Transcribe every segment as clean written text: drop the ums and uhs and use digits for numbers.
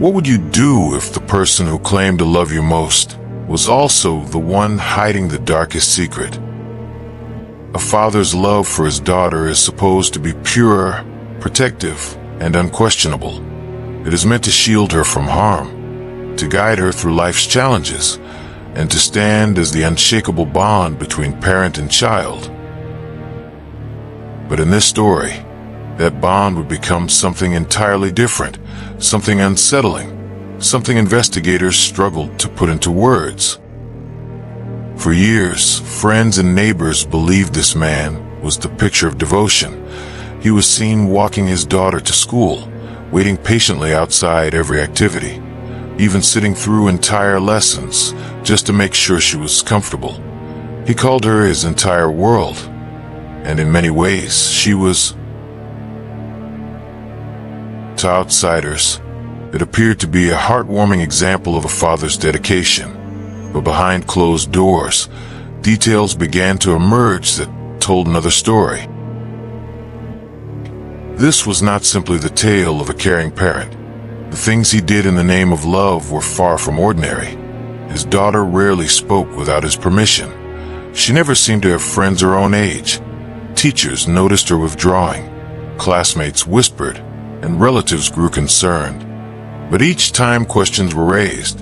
What would you do if the person who claimed to love you most was also the one hiding the darkest secret? A father's love for his daughter is supposed to be pure, protective, and unquestionable. It is meant to shield her from harm, to guide her through life's challenges, and to stand as the unshakable bond between parent and child. But in this story, that bond would become something entirely different, something unsettling, something investigators struggled to put into words. For years, friends and neighbors believed this man was the picture of devotion. He was seen walking his daughter to school, waiting patiently outside every activity, even sitting through entire lessons just to make sure she was comfortable. He called her his entire world, and in many ways, she was. To outsiders, it appeared to be a heartwarming example of a father's dedication. But behind closed doors, details began to emerge that told another story. This was not simply the tale of a caring parent. The things he did in the name of love were far from ordinary. His daughter rarely spoke without his permission. She never seemed to have friends her own age. Teachers noticed her withdrawing. Classmates whispered, and relatives grew concerned. But each time questions were raised,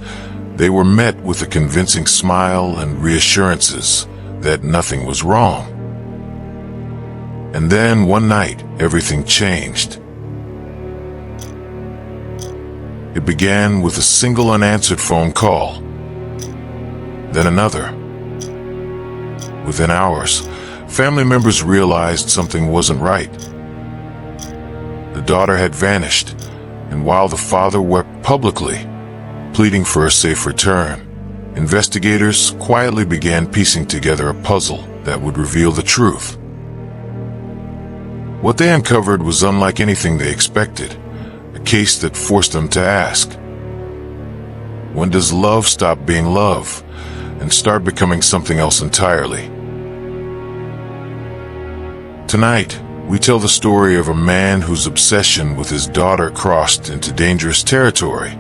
they were met with a convincing smile and reassurances that nothing was wrong. And then one night, everything changed. It began with a single unanswered phone call, then another. Within hours, family members realized something wasn't right. The daughter had vanished, and while the father wept publicly, pleading for a safe return, investigators quietly began piecing together a puzzle that would reveal the truth. What they uncovered was unlike anything they expected, a case that forced them to ask, when does love stop being love and start becoming something else entirely? Tonight, we tell the story of a man whose obsession with his daughter crossed into dangerous territory,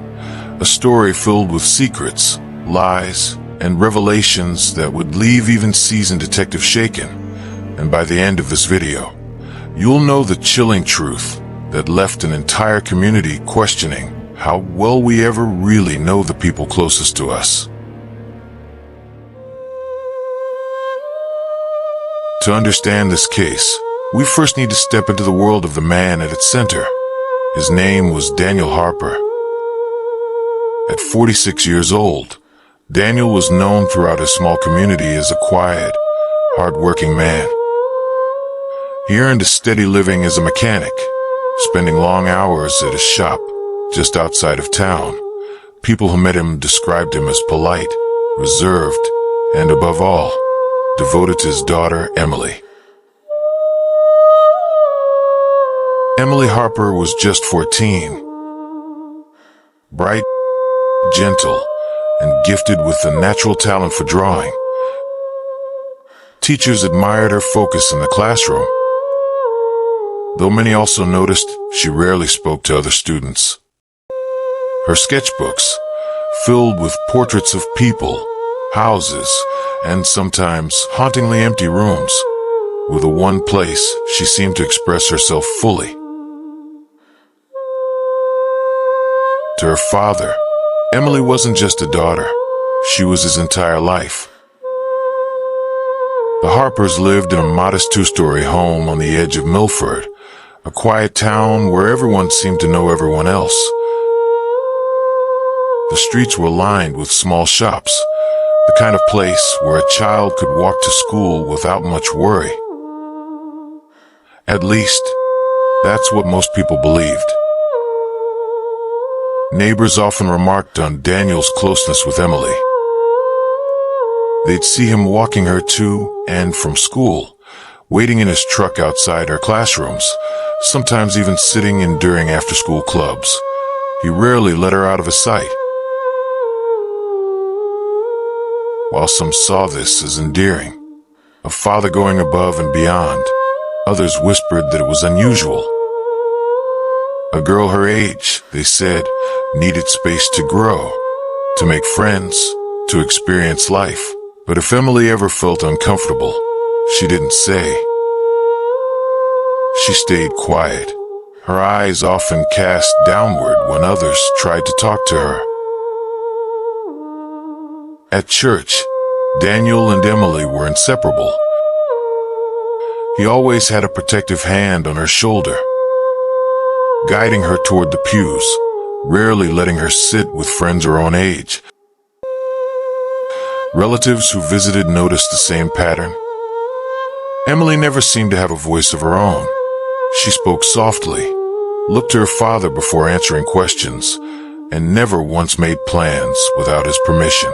a story filled with secrets, lies, and revelations that would leave even seasoned detectives shaken. And by the end of this video, you'll know the chilling truth that left an entire community questioning how well we ever really know the people closest to us. To understand this case, we first need to step into the world of the man at its center. His name was Daniel Harper. At 46 years old, Daniel was known throughout his small community as a quiet, hard-working man. He earned a steady living as a mechanic, spending long hours at his shop just outside of town. People who met him described him as polite, reserved, and above all, devoted to his daughter, Emily. Emily Harper was just 14. Bright, gentle, and gifted with a natural talent for drawing. Teachers admired her focus in the classroom, though many also noticed she rarely spoke to other students. Her sketchbooks, filled with portraits of people, houses, and sometimes hauntingly empty rooms, were the one place she seemed to express herself fully. To her father, Emily wasn't just a daughter, she was his entire life. The Harpers lived in a modest two-story home on the edge of Milford, a quiet town where everyone seemed to know everyone else. The streets were lined with small shops, the kind of place where a child could walk to school without much worry. At least, that's what most people believed. Neighbors often remarked on Daniel's closeness with Emily. They'd see him walking her to and from school, waiting in his truck outside her classrooms, sometimes even sitting in during after-school clubs. He rarely let her out of his sight. While some saw this as endearing, a father going above and beyond, others whispered that it was unusual. A girl her age, they said, needed space to grow, to make friends, to experience life. But if Emily ever felt uncomfortable, she didn't say. She stayed quiet, her eyes often cast downward when others tried to talk to her. At church, Daniel and Emily were inseparable. He always had a protective hand on her shoulder, guiding her toward the pews, rarely letting her sit with friends her own age. Relatives who visited noticed the same pattern. Emily never seemed to have a voice of her own. She spoke softly, looked to her father before answering questions, and never once made plans without his permission.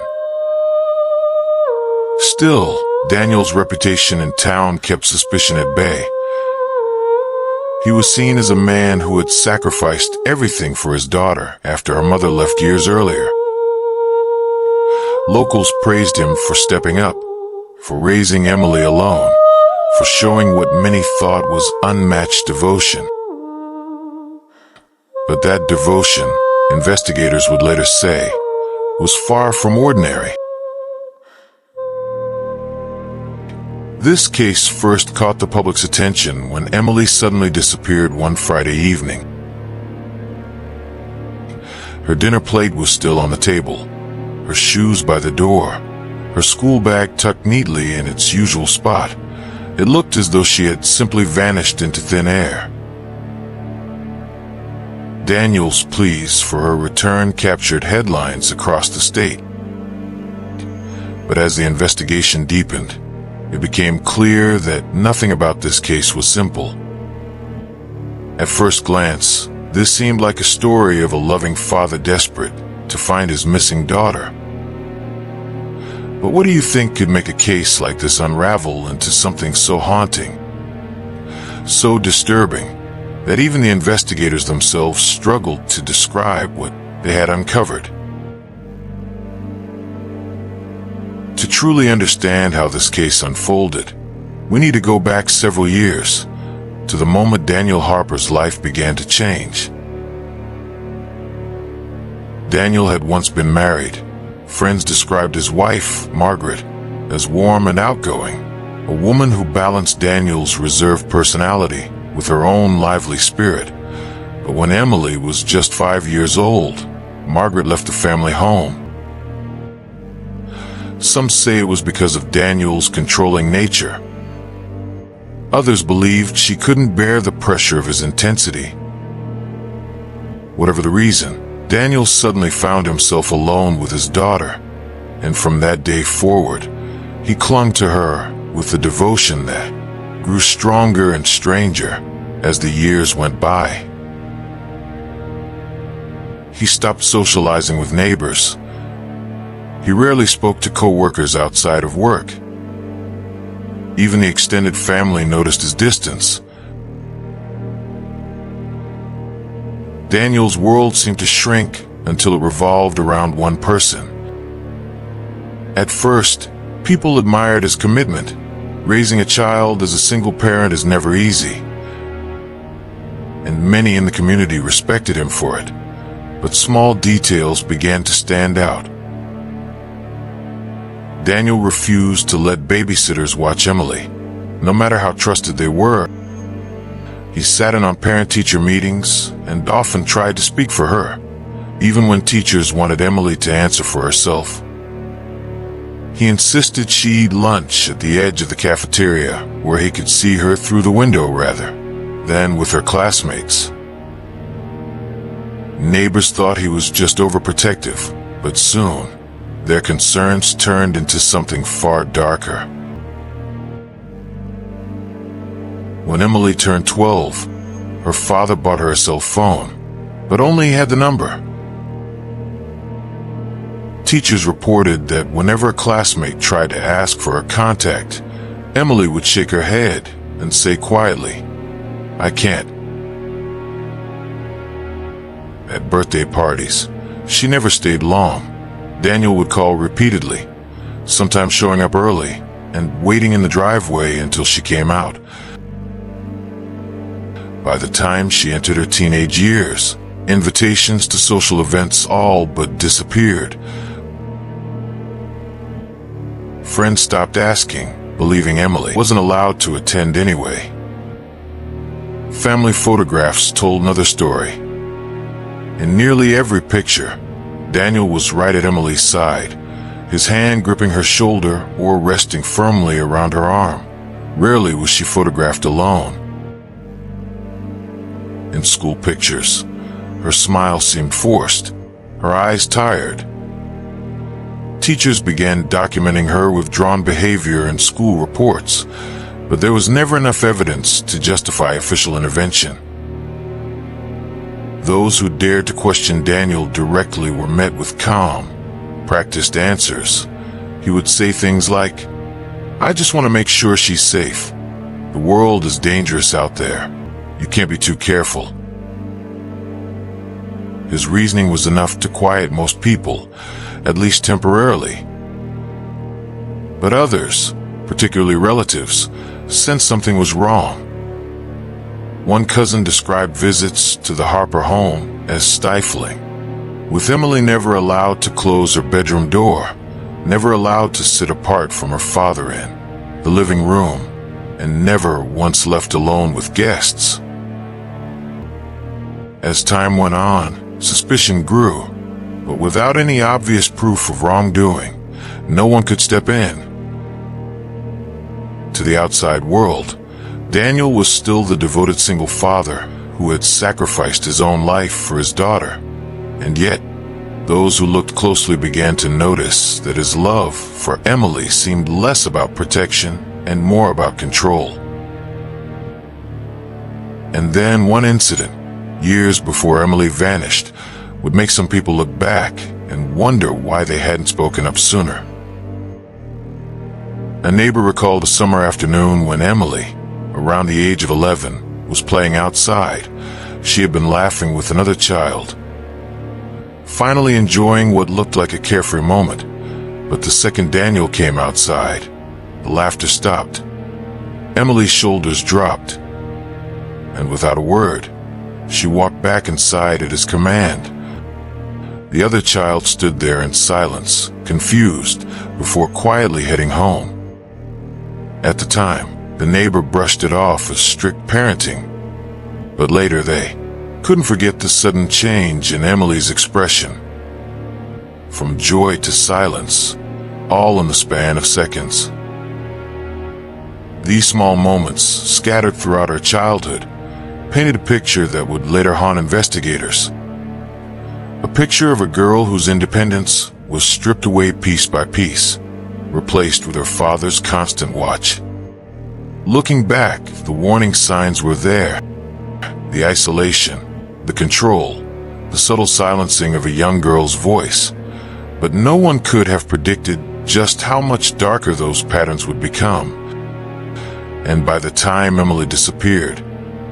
Still, Daniel's reputation in town kept suspicion at bay. He was seen as a man who had sacrificed everything for his daughter after her mother left years earlier. Locals praised him for stepping up, for raising Emily alone, for showing what many thought was unmatched devotion. But that devotion, investigators would later say, was far from ordinary. This case first caught the public's attention when Emily suddenly disappeared one Friday evening. Her dinner plate was still on the table, her shoes by the door, her school bag tucked neatly in its usual spot. It looked as though she had simply vanished into thin air. Daniel's pleas for her return captured headlines across the state. But as the investigation deepened, it became clear that nothing about this case was simple. At first glance, this seemed like a story of a loving father desperate to find his missing daughter. But what do you think could make a case like this unravel into something so haunting, so disturbing, that even the investigators themselves struggled to describe what they had uncovered? To truly understand how this case unfolded, we need to go back several years, to the moment Daniel Harper's life began to change. Daniel had once been married. Friends described his wife, Margaret, as warm and outgoing, a woman who balanced Daniel's reserved personality with her own lively spirit. But when Emily was just 5 years old, Margaret left the family home. Some say it was because of Daniel's controlling nature. Others believed she couldn't bear the pressure of his intensity. Whatever the reason, Daniel suddenly found himself alone with his daughter, and from that day forward, he clung to her with a devotion that grew stronger and stranger as the years went by. He stopped socializing with neighbors. He rarely spoke to co-workers outside of work. Even the extended family noticed his distance. Daniel's world seemed to shrink until it revolved around one person. At first, people admired his commitment. Raising a child as a single parent is never easy, and many in the community respected him for it. But small details began to stand out. Daniel refused to let babysitters watch Emily, no matter how trusted they were. He sat in on parent-teacher meetings and often tried to speak for her, even when teachers wanted Emily to answer for herself. He insisted she eat lunch at the edge of the cafeteria, where he could see her through the window rather than with her classmates. Neighbors thought he was just overprotective, but soon, their concerns turned into something far darker. When Emily turned 12, her father bought her a cell phone, but only had the number. Teachers reported that whenever a classmate tried to ask for her contact, Emily would shake her head and say quietly, "I can't." At birthday parties, she never stayed long. Daniel would call repeatedly, sometimes showing up early and waiting in the driveway until she came out. By the time she entered her teenage years, invitations to social events all but disappeared. Friends stopped asking, believing Emily wasn't allowed to attend anyway. Family photographs told another story. In nearly every picture, Daniel was right at Emily's side, his hand gripping her shoulder or resting firmly around her arm. Rarely was she photographed alone. In school pictures, her smile seemed forced, her eyes tired. Teachers began documenting her withdrawn behavior in school reports, but there was never enough evidence to justify official intervention. Those who dared to question Daniel directly were met with calm, practiced answers. He would say things like, "I just want to make sure she's safe. The world is dangerous out there. You can't be too careful." His reasoning was enough to quiet most people, at least temporarily. But others, particularly relatives, sensed something was wrong. One cousin described visits to the Harper home as stifling, with Emily never allowed to close her bedroom door, never allowed to sit apart from her father in the living room, and never once left alone with guests. As time went on, suspicion grew, but without any obvious proof of wrongdoing, no one could step in. To the outside world, Daniel was still the devoted single father who had sacrificed his own life for his daughter. And yet, those who looked closely began to notice that his love for Emily seemed less about protection and more about control. And then one incident, years before Emily vanished, would make some people look back and wonder why they hadn't spoken up sooner. A neighbor recalled a summer afternoon when Emily, around the age of 11, was playing outside. She had been laughing with another child, finally enjoying what looked like a carefree moment. But the second Daniel came outside, the laughter stopped. Emily's shoulders dropped, and without a word, she walked back inside at his command. The other child stood there in silence, confused, before quietly heading home. At the time, the neighbor brushed it off as strict parenting, but later they couldn't forget the sudden change in Emily's expression. From joy to silence, all in the span of seconds. These small moments, scattered throughout her childhood, painted a picture that would later haunt investigators. A picture of a girl whose independence was stripped away piece by piece, replaced with her father's constant watch. Looking back, the warning signs were there. The isolation, the control, the subtle silencing of a young girl's voice. But no one could have predicted just how much darker those patterns would become. And by the time Emily disappeared,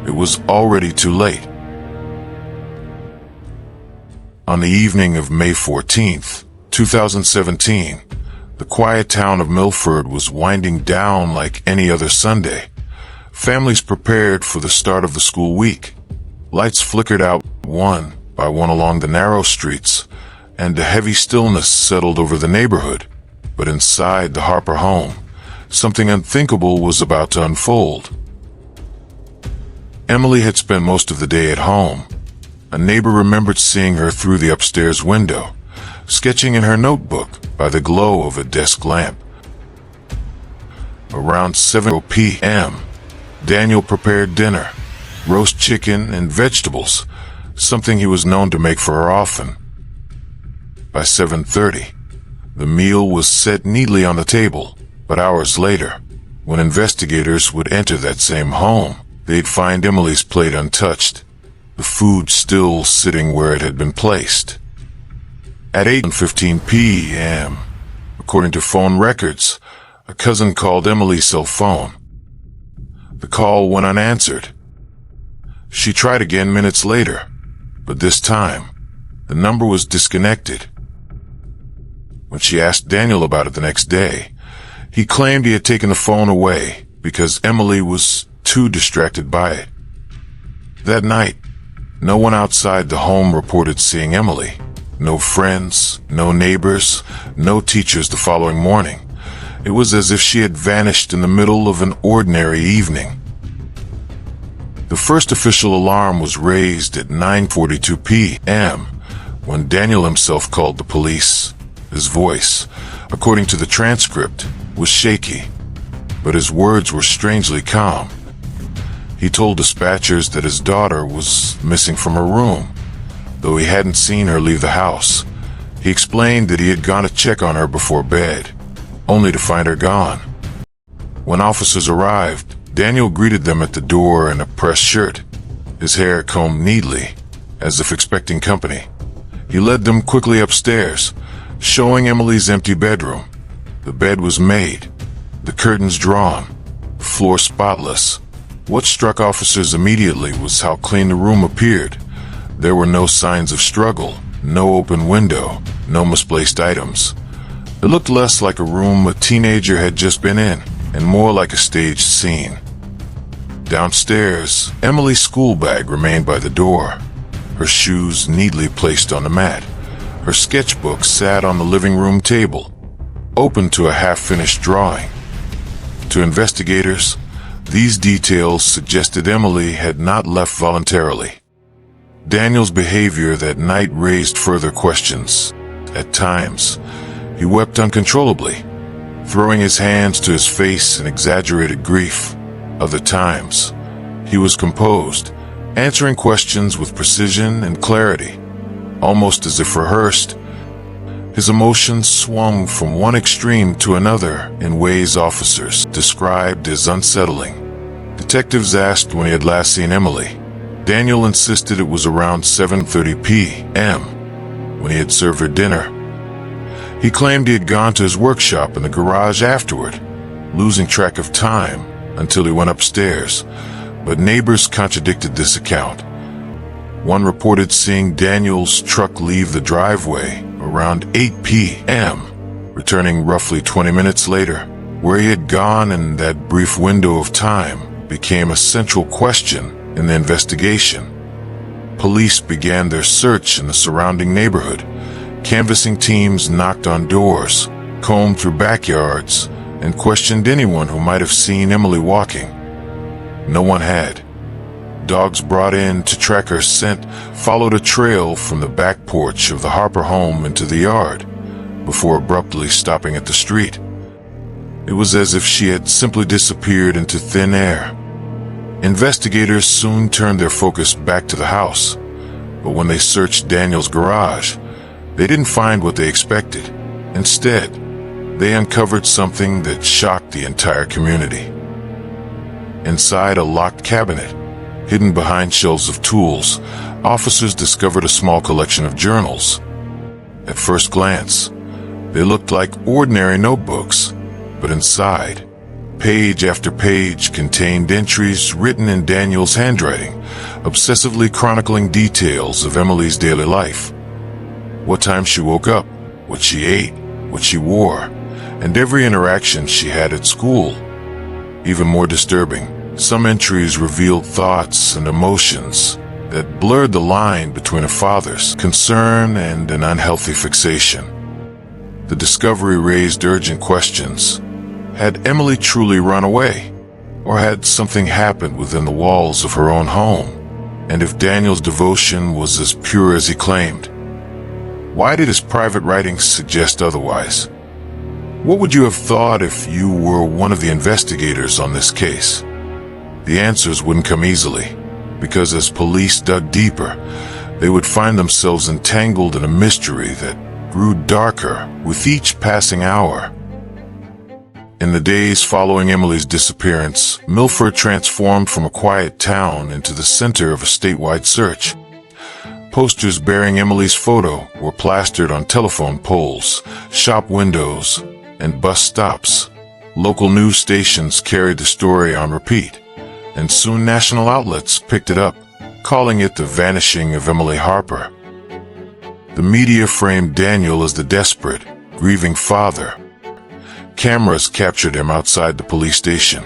it was already too late. On the evening of May 14th, 2017, the quiet town of Milford was winding down like any other Sunday. Families prepared for the start of the school week. Lights flickered out one by one along the narrow streets, and a heavy stillness settled over the neighborhood. But inside the Harper home, something unthinkable was about to unfold. Emily had spent most of the day at home. A neighbor remembered seeing her through the upstairs window, sketching in her notebook by the glow of a desk lamp. Around 7 p.m., Daniel prepared dinner, roast chicken and vegetables, something he was known to make for her often. By 7:30, the meal was set neatly on the table, but hours later, when investigators would enter that same home, they'd find Emily's plate untouched, the food still sitting where it had been placed. At 8:15 p.m., according to phone records, a cousin called Emily's cell phone. The call went unanswered. She tried again minutes later, but this time, the number was disconnected. When she asked Daniel about it the next day, he claimed he had taken the phone away because Emily was too distracted by it. That night, no one outside the home reported seeing Emily. No friends, no neighbors, no teachers the following morning. It was as if she had vanished in the middle of an ordinary evening. The first official alarm was raised at 9:42 p.m. when Daniel himself called the police. His voice, according to the transcript, was shaky, but his words were strangely calm. He told dispatchers that his daughter was missing from her room, though he hadn't seen her leave the house. He explained that he had gone to check on her before bed, only to find her gone. When officers arrived, Daniel greeted them at the door in a pressed shirt, his hair combed neatly, as if expecting company. He led them quickly upstairs, showing Emily's empty bedroom. The bed was made, the curtains drawn, the floor spotless. What struck officers immediately was how clean the room appeared. There were no signs of struggle, no open window, no misplaced items. It looked less like a room a teenager had just been in, and more like a staged scene. Downstairs, Emily's school bag remained by the door, her shoes neatly placed on the mat. Her sketchbook sat on the living room table, open to a half-finished drawing. To investigators, these details suggested Emily had not left voluntarily. Daniel's behavior that night raised further questions. At times, he wept uncontrollably, throwing his hands to his face in exaggerated grief. Other times, he was composed, answering questions with precision and clarity, almost as if rehearsed. His emotions swung from one extreme to another in ways officers described as unsettling. Detectives asked when he had last seen Emily. Daniel insisted it was around 7:30 p.m. when he had served her dinner. He claimed he had gone to his workshop in the garage afterward, losing track of time until he went upstairs, but neighbors contradicted this account. One reported seeing Daniel's truck leave the driveway around 8 p.m., returning roughly 20 minutes later. Where he had gone in that brief window of time became a central question in the investigation. Police began their search in the surrounding neighborhood. Canvassing teams knocked on doors, combed through backyards, and questioned anyone who might have seen Emily walking. No one had. Dogs brought in to track her scent followed a trail from the back porch of the Harper home into the yard, before abruptly stopping at the street. It was as if she had simply disappeared into thin air. Investigators soon turned their focus back to the house, but when they searched Daniel's garage, they didn't find what they expected. Instead, they uncovered something that shocked the entire community. Inside a locked cabinet, hidden behind shelves of tools, officers discovered a small collection of journals. At first glance, they looked like ordinary notebooks, but inside, page after page contained entries written in Daniel's handwriting, obsessively chronicling details of Emily's daily life. What time she woke up, what she ate, what she wore, and every interaction she had at school. Even more disturbing, some entries revealed thoughts and emotions that blurred the line between a father's concern and an unhealthy fixation. The discovery raised urgent questions. Had Emily truly run away? Or had something happened within the walls of her own home? And if Daniel's devotion was as pure as he claimed? Why did his private writings suggest otherwise? What would you have thought if you were one of the investigators on this case? The answers wouldn't come easily, because as police dug deeper, they would find themselves entangled in a mystery that grew darker with each passing hour. In the days following Emily's disappearance, Milford transformed from a quiet town into the center of a statewide search. Posters bearing Emily's photo were plastered on telephone poles, shop windows, and bus stops. Local news stations carried the story on repeat, and soon national outlets picked it up, calling it the vanishing of Emily Harper. The media framed Daniel as the desperate, grieving father. Cameras captured him outside the police station,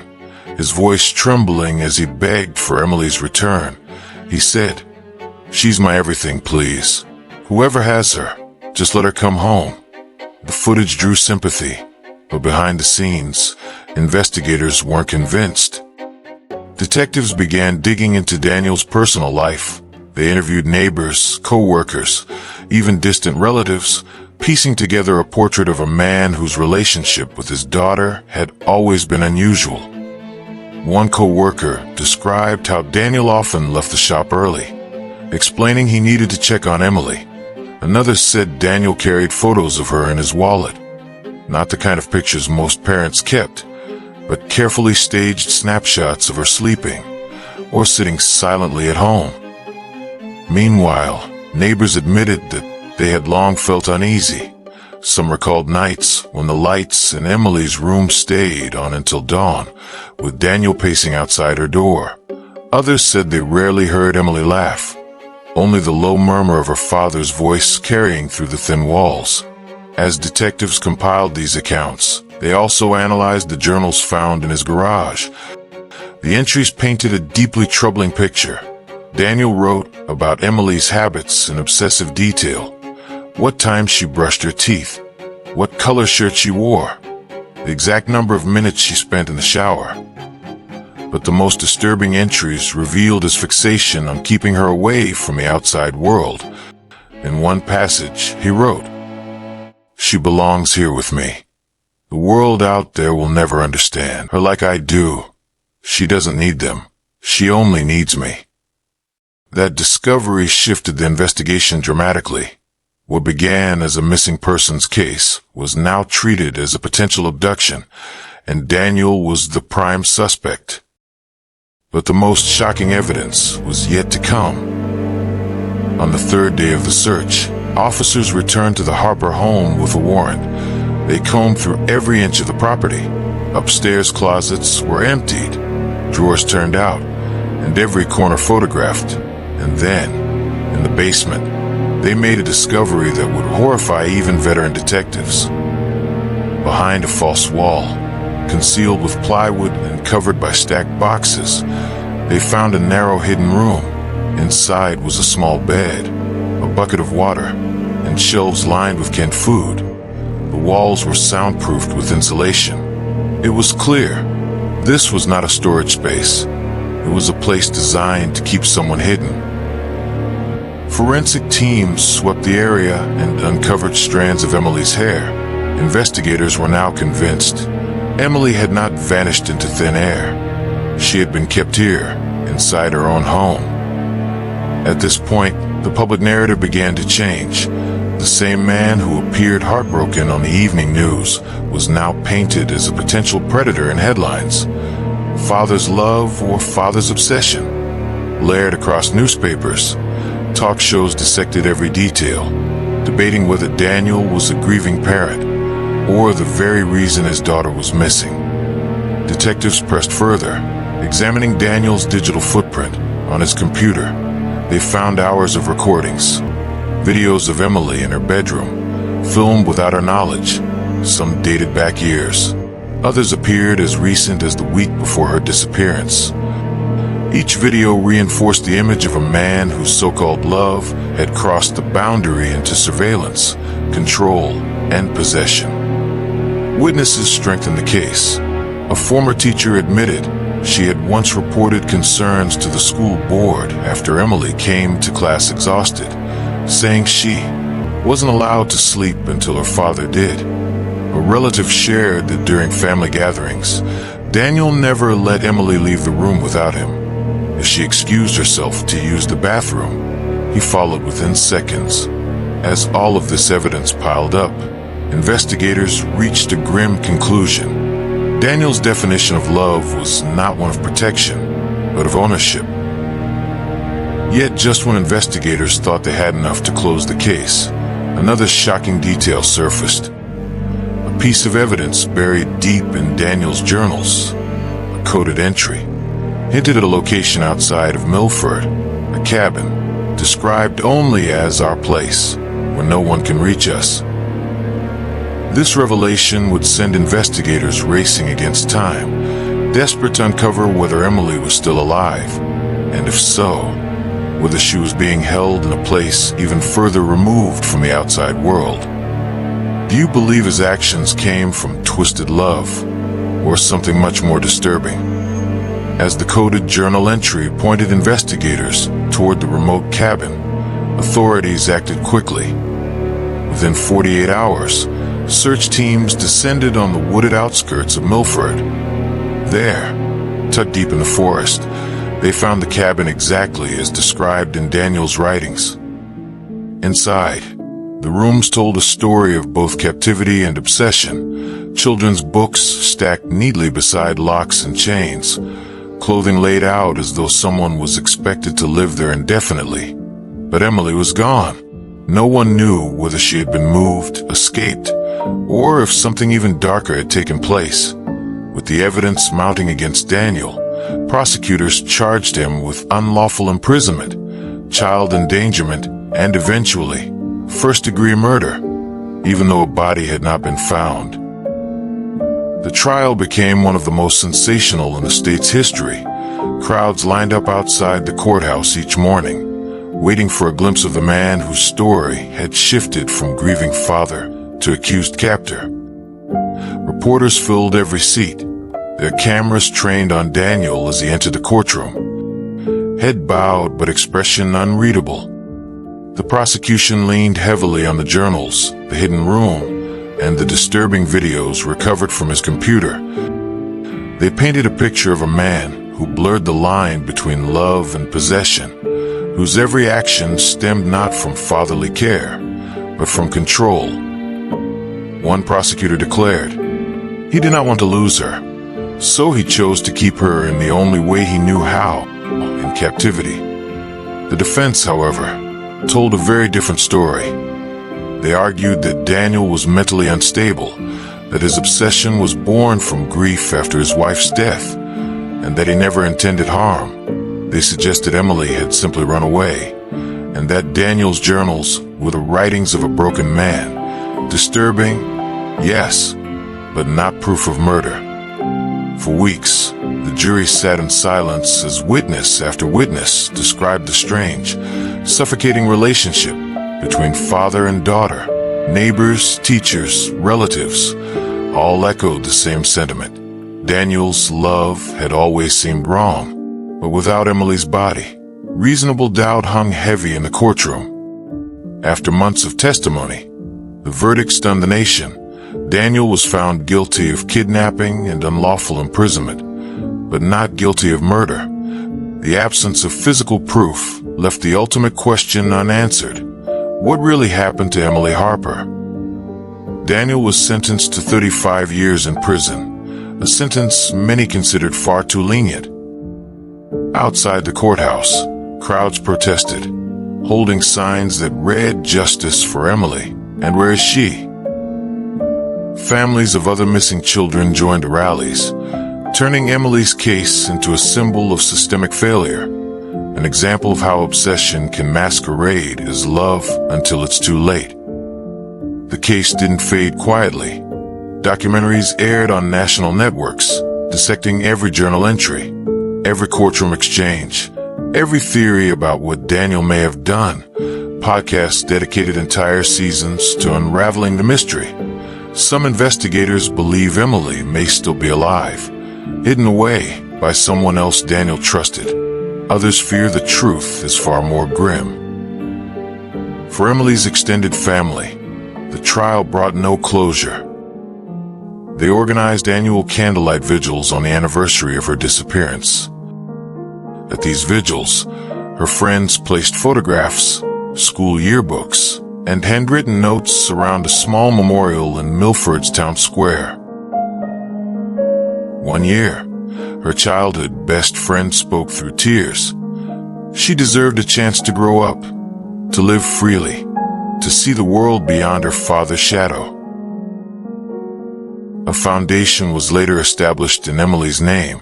his voice trembling as he begged for Emily's return, He said, "She's my everything, please. Whoever has her, just let her come home." The footage drew sympathy, but behind the scenes, investigators weren't convinced. Detectives began digging into Daniel's personal life. They interviewed neighbors, co-workers, even distant relatives, piecing together a portrait of a man whose relationship with his daughter had always been unusual. One co-worker described how Daniel often left the shop early, explaining he needed to check on Emily. Another said Daniel carried photos of her in his wallet. Not the kind of pictures most parents kept, but carefully staged snapshots of her sleeping or sitting silently at home. Meanwhile, neighbors admitted that they had long felt uneasy. Some recalled nights when the lights in Emily's room stayed on until dawn, with Daniel pacing outside her door. Others said they rarely heard Emily laugh, only the low murmur of her father's voice carrying through the thin walls. As detectives compiled these accounts, they also analyzed the journals found in his garage. The entries painted a deeply troubling picture. Daniel wrote about Emily's habits in obsessive detail: what time she brushed her teeth, what color shirt she wore, the exact number of minutes she spent in the shower. But the most disturbing entries revealed his fixation on keeping her away from the outside world. In one passage, he wrote, "She belongs here with me. The world out there will never understand her like I do. She doesn't need them. She only needs me." That discovery shifted the investigation dramatically. What began as a missing persons case was now treated as a potential abduction, and Daniel was the prime suspect. But the most shocking evidence was yet to come. On the third day of the search, officers returned to the Harper home with a warrant. They combed through every inch of the property. Upstairs closets were emptied, drawers turned out, and every corner photographed. And then, in the basement, they made a discovery that would horrify even veteran detectives. Behind a false wall, concealed with plywood and covered by stacked boxes, they found a narrow hidden room. Inside was a small bed, a bucket of water, and shelves lined with canned food. The walls were soundproofed with insulation. It was clear this was not a storage space. It was a place designed to keep someone hidden. Forensic teams swept the area and uncovered strands of Emily's hair. Investigators were now convinced Emily had not vanished into thin air. She had been kept here, inside her own home. At this point, the public narrative began to change. The same man who appeared heartbroken on the evening news was now painted as a potential predator in headlines. Father's love or father's obsession layered across newspapers. Talk shows dissected every detail, debating whether Daniel was a grieving parent or the very reason his daughter was missing. Detectives pressed further, examining Daniel's digital footprint on his computer. They found hours of recordings, videos of Emily in her bedroom, filmed without her knowledge. Some dated back years. Others appeared as recent as the week before her disappearance. Each video reinforced the image of a man whose so-called love had crossed the boundary into surveillance, control, and possession. Witnesses strengthened the case. A former teacher admitted she had once reported concerns to the school board after Emily came to class exhausted, saying she wasn't allowed to sleep until her father did. A relative shared that during family gatherings, Daniel never let Emily leave the room without him. If she excused herself to use the bathroom, he followed within seconds. As all of this evidence piled up, investigators reached a grim conclusion. Daniel's definition of love was not one of protection, but of ownership. Yet just when investigators thought they had enough to close the case, another shocking detail surfaced. A piece of evidence buried deep in Daniel's journals, a coded entry, hinted at a location outside of Milford, a cabin, described only as our place, when no one can reach us. This revelation would send investigators racing against time, desperate to uncover whether Emily was still alive, and if so, whether she was being held in a place even further removed from the outside world. Do you believe his actions came from twisted love, or something much more disturbing? As the coded journal entry pointed investigators toward the remote cabin, authorities acted quickly. Within 48 hours, search teams descended on the wooded outskirts of Milford. There, tucked deep in the forest, they found the cabin exactly as described in Daniel's writings. Inside, the rooms told a story of both captivity and obsession, children's books stacked neatly beside locks and chains, clothing laid out as though someone was expected to live there indefinitely. But Emily was gone. No one knew whether she had been moved, escaped, or if something even darker had taken place. With the evidence mounting against Daniel, prosecutors charged him with unlawful imprisonment, child endangerment, and eventually, first-degree murder, even though a body had not been found. The trial became one of the most sensational in the state's history. Crowds lined up outside the courthouse each morning, waiting for a glimpse of the man whose story had shifted from grieving father to accused captor. Reporters filled every seat, their cameras trained on Daniel as he entered the courtroom. Head bowed but expression unreadable. The prosecution leaned heavily on the journals, the hidden room, and the disturbing videos recovered from his computer. They painted a picture of a man who blurred the line between love and possession, whose every action stemmed not from fatherly care, but from control. One prosecutor declared, he did not want to lose her, so he chose to keep her in the only way he knew how, in captivity. The defense, however, told a very different story. They argued that Daniel was mentally unstable, that his obsession was born from grief after his wife's death, and that he never intended harm. They suggested Emily had simply run away, and that Daniel's journals were the writings of a broken man. Disturbing, yes, but not proof of murder. For weeks, the jury sat in silence as witness after witness described the strange, suffocating relationship between father and daughter. Neighbors, teachers, relatives, all echoed the same sentiment. Daniel's love had always seemed wrong, but without Emily's body, reasonable doubt hung heavy in the courtroom. After months of testimony, the verdict stunned the nation. Daniel was found guilty of kidnapping and unlawful imprisonment, but not guilty of murder. The absence of physical proof left the ultimate question unanswered. What really happened to Emily Harper? Daniel was sentenced to 35 years in prison, a sentence many considered far too lenient. Outside the courthouse, crowds protested, holding signs that read "Justice for Emily" and "Where is she?" Families of other missing children joined the rallies, turning Emily's case into a symbol of systemic failure, an example of how obsession can masquerade as love until it's too late. The case didn't fade quietly. Documentaries aired on national networks, dissecting every journal entry, every courtroom exchange, every theory about what Daniel may have done. Podcasts dedicated entire seasons to unraveling the mystery. Some investigators believe Emily may still be alive, hidden away by someone else Daniel trusted. Others fear the truth is far more grim. For Emily's extended family, the trial brought no closure. They organized annual candlelight vigils on the anniversary of her disappearance. At these vigils, her friends placed photographs, school yearbooks, and handwritten notes around a small memorial in Milford's town square. One year, her childhood best friend spoke through tears. She deserved a chance to grow up, to live freely, to see the world beyond her father's shadow. A foundation was later established in Emily's name,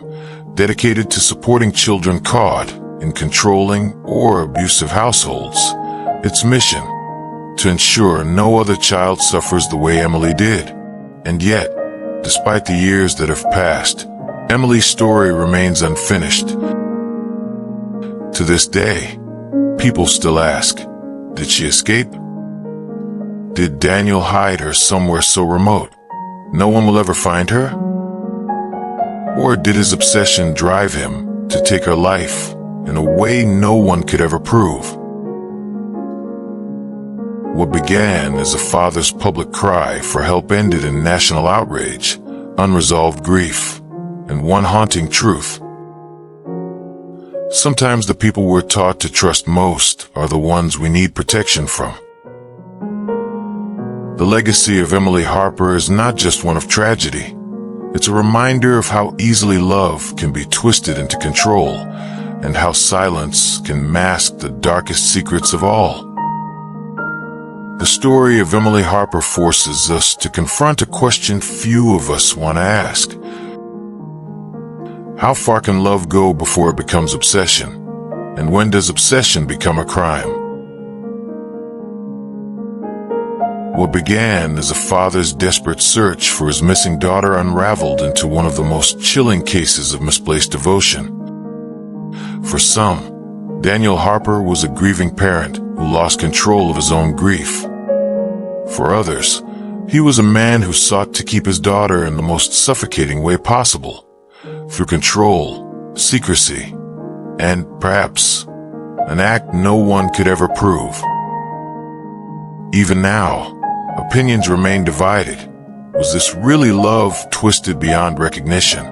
dedicated to supporting children caught in controlling or abusive households. Its mission, to ensure no other child suffers the way Emily did. And yet, despite the years that have passed, Emily's story remains unfinished. To this day, People still ask, did she escape? Did Daniel hide her somewhere so remote no one will ever find her? Or did his obsession drive him to take her life in a way no one could ever prove? What began as a father's public cry for help ended in national outrage, unresolved grief, and one haunting truth. Sometimes the people we're taught to trust most are the ones we need protection from. The legacy of Emily Harper is not just one of tragedy. It's a reminder of how easily love can be twisted into control, and how silence can mask the darkest secrets of all. The story of Emily Harper forces us to confront a question few of us want to ask. How far can love go before it becomes obsession? And when does obsession become a crime? What began as a father's desperate search for his missing daughter unraveled into one of the most chilling cases of misplaced devotion. For some, Daniel Harper was a grieving parent who lost control of his own grief. For others, he was a man who sought to keep his daughter in the most suffocating way possible, through control, secrecy, and perhaps an act no one could ever prove. Even now, opinions remain divided. Was this really love twisted beyond recognition?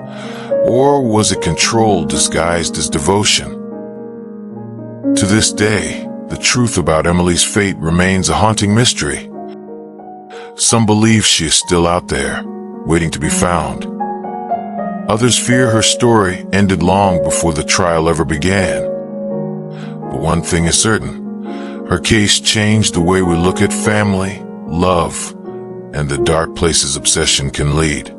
Or was it control disguised as devotion? To this day, the truth about Emily's fate remains a haunting mystery. Some believe she is still out there, waiting to be found. Others fear her story ended long before the trial ever began. But one thing is certain, her case changed the way we look at family, love, and the dark places obsession can lead.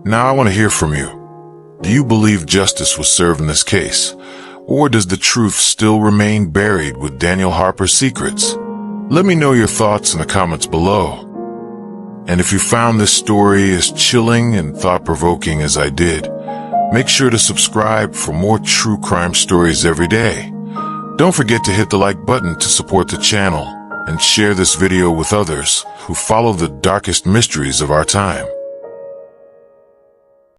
Now I want to hear from you. Do you believe justice was served in this case? Or does the truth still remain buried with Daniel Harper's secrets? Let me know your thoughts in the comments below. And if you found this story as chilling and thought-provoking as I did, make sure to subscribe for more true crime stories every day. Don't forget to hit the like button to support the channel and share this video with others who follow the darkest mysteries of our time.